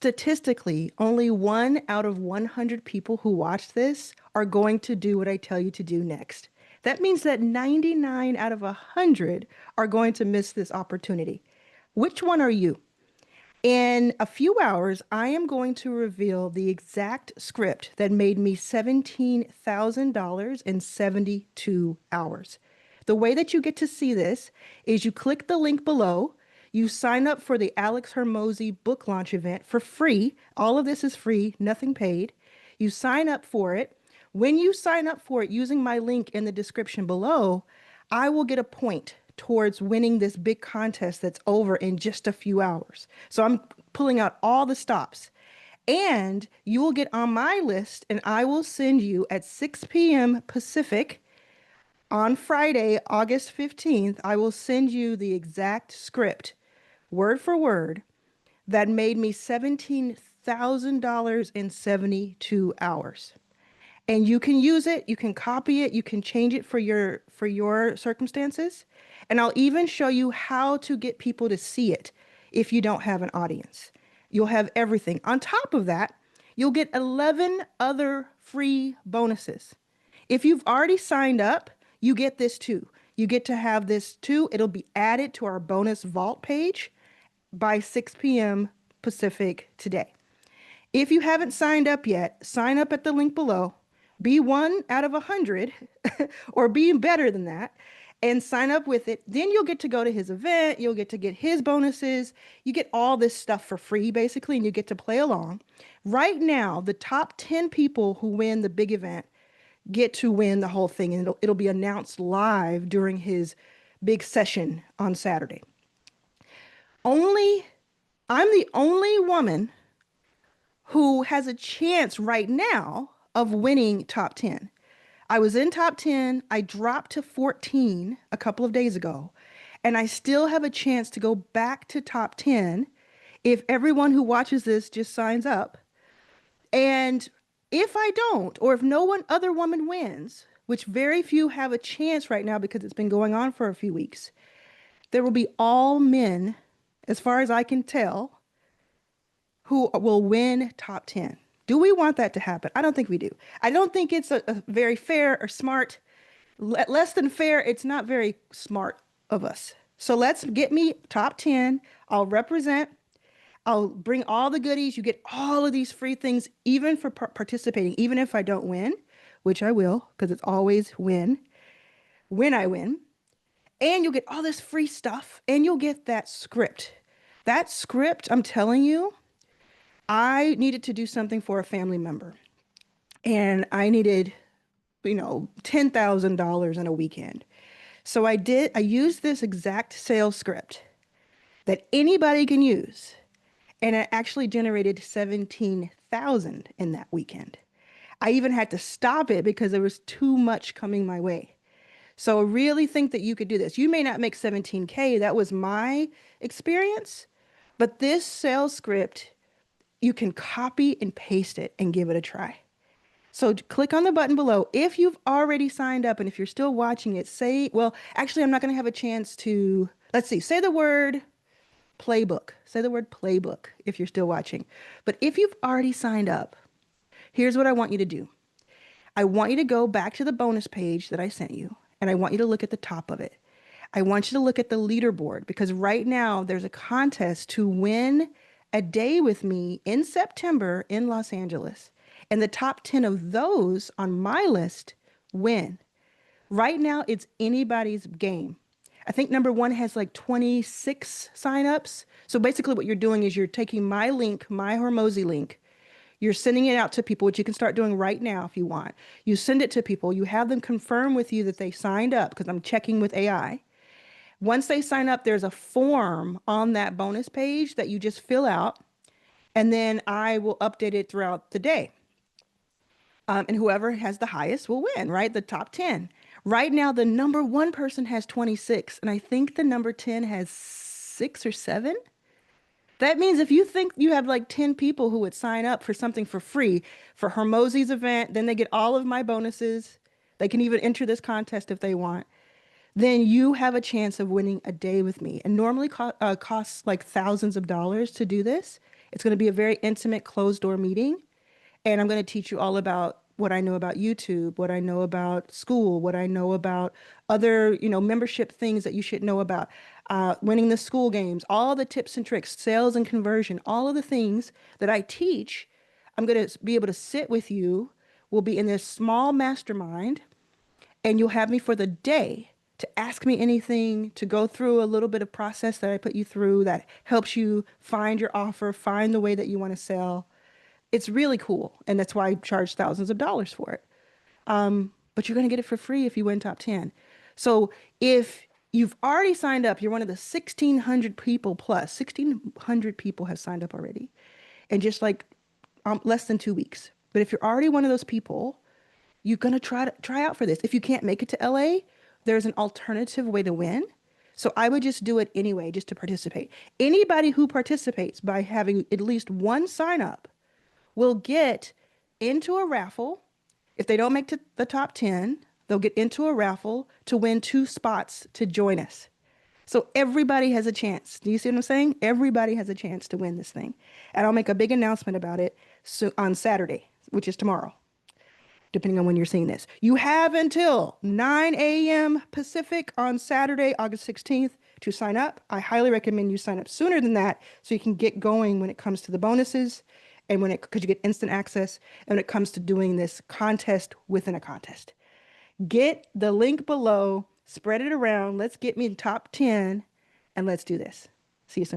statistically, only 1 out of 100 people who watch this are going to do what I tell you to do next. That means that 99 out of 100 are going to miss this opportunity. Which one are you? In a few hours, I am going to reveal the exact script that made me $17,000 in 72 hours. The way that you get to see this is you click the link below, you sign up for the Alex Hermosi book launch event for free. All of this is free, nothing paid. You sign up for it. When you sign up for it using my link in the description below, I will get a point towards winning this big contest that's over in just a few hours. So I'm pulling out all the stops. And you will get on my list, and I will send you at 6 p.m. Pacific on Friday, August 15th. I will send you the exact script, word for word, that made me $17,000 in 72 hours. And you can use it, you can copy it, you can change it for your circumstances. And I'll even show you how to get people to see it if you don't have an audience. You'll have everything. On top of that, you'll get 11 other free bonuses. If you've already signed up, you get this too. You get to have this too. It'll be added to our bonus vault page by 6 p.m. Pacific today. If you haven't signed up yet, sign up at the link below. Be 1 out of 100 or be better than that and sign up with it. Then you'll get to go to his event. You'll get to get his bonuses. You get all this stuff for free, basically, and you get to play along. Right now, the top 10 people who win the big event get to win the whole thing, and it'll be announced live during his big session on Saturday. I'm the only woman who has a chance right now of winning top 10. I was in top 10. I dropped to 14 a couple of days ago, and I still have a chance to go back to top 10 if everyone who watches this just signs up. And if I don't, or if no one other woman wins, which very few have a chance right now because it's been going on for a few weeks, there will be all men, as far as I can tell, who will win top 10. Do we want that to happen? I don't think we do. I don't think it's a very fair or smart, less than fair. It's not very smart of us. So let's get me top 10. I'll represent. I'll bring all the goodies. You get all of these free things, even for participating, even if I don't win, which I will, because it's always win when I win. And you'll get all this free stuff, and you'll get that script. That script, I'm telling you, I needed to do something for a family member, and I needed, $10,000 in a weekend. So I used this exact sales script that anybody can use, and it actually generated 17,000 in that weekend. I even had to stop it because there was too much coming my way. So I really think that you could do this. You may not make 17K. That was my experience, but this sales script, you can copy and paste it and give it a try. So click on the button below. If you've already signed up and if you're still watching it, actually, I'm not going to have a chance to, let's see, say the word playbook. Say the word playbook if you're still watching. But if you've already signed up, here's what I want you to do. I want you to go back to the bonus page that I sent you, and I want you to look at the top of it. I want you to look at the leaderboard, because right now there's a contest to win a day with me in September in Los Angeles. And the top 10 of those on my list win. Right now, it's anybody's game. I think number one has like 26 signups. So basically what you're doing is you're taking my link, my Hormozy link, you're sending it out to people, which you can start doing right now if you want. You send it to people, you have them confirm with you that they signed up, because I'm checking with AI. Once they sign up, there's a form on that bonus page that you just fill out, and then I will update it throughout the day. And whoever has the highest will win, right? The top 10. Right now, the number one person has 26, and I think the number 10 has 6 or 7. That means if you think you have like 10 people who would sign up for something for free for Hormozy's event, then they get all of my bonuses. They can even enter this contest if they want. Then you have a chance of winning a day with me. And normally costs like thousands of dollars to do this. It's going to be a very intimate closed door meeting. And I'm going to teach you all about what I know about YouTube, what I know about school, what I know about other, membership things that you should know about, winning the school games, all the tips and tricks, sales and conversion, all of the things that I teach. I'm going to be able to sit with you. We'll be in this small mastermind, and you'll have me for the day to ask me anything, to go through a little bit of process that I put you through that helps you find your offer, find the way that you want to sell. It's really cool. And that's why I charge thousands of dollars for it. But you're going to get it for free if you win top 10. So if you've already signed up, you're one of the 1,600 people plus, 1,600 people have signed up already. And just like less than 2 weeks. But if you're already one of those people, you're going to try out for this. If you can't make it to LA, there's an alternative way to win. So I would just do it anyway, just to participate. Anybody who participates by having at least one sign up will get into a raffle. If they don't make to the top 10, they'll get into a raffle to win 2 spots to join us. So everybody has a chance. Do you see what I'm saying? Everybody has a chance to win this thing. And I'll make a big announcement about it on Saturday, which is tomorrow, depending on when you're seeing this. You have until 9 a.m. Pacific on Saturday, August 16th to sign up. I highly recommend you sign up sooner than that so you can get going when it comes to the bonuses and because you get instant access, and when it comes to doing this contest within a contest. Get the link below, spread it around. Let's get me in top 10, and let's do this. See you soon.